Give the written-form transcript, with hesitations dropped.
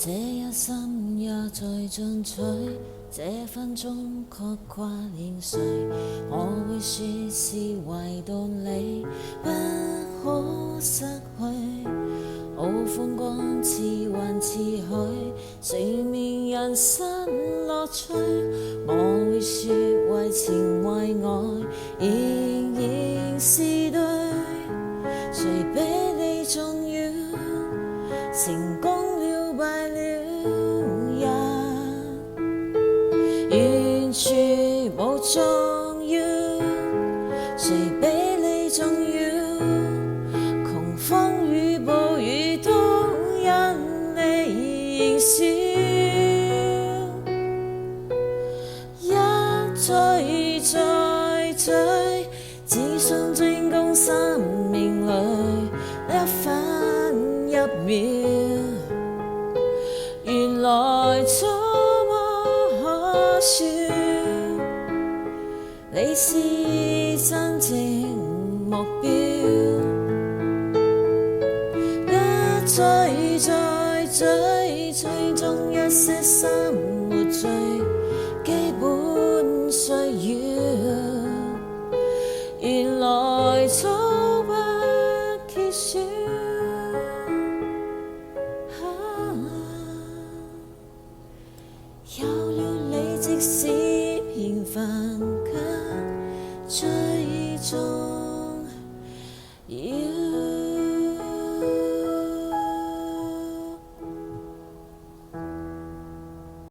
這一生也在進取，這分鐘確掛念誰？我會說是為道理不可失去，好風光似幻似虛，睡眠人生樂趣。我會說為情為愛仍然是對，誰比你重要？成功了敗了也完全無重要，誰比你重要？窮風與暴雨都因你燃燒，一追再追，只想專攻生命裏一分一秒。原來捉摸可笑，你是真正目標。一追再追，追蹤一些生活最基本需要。原來早不缺少。有了你，即使平凡卻最重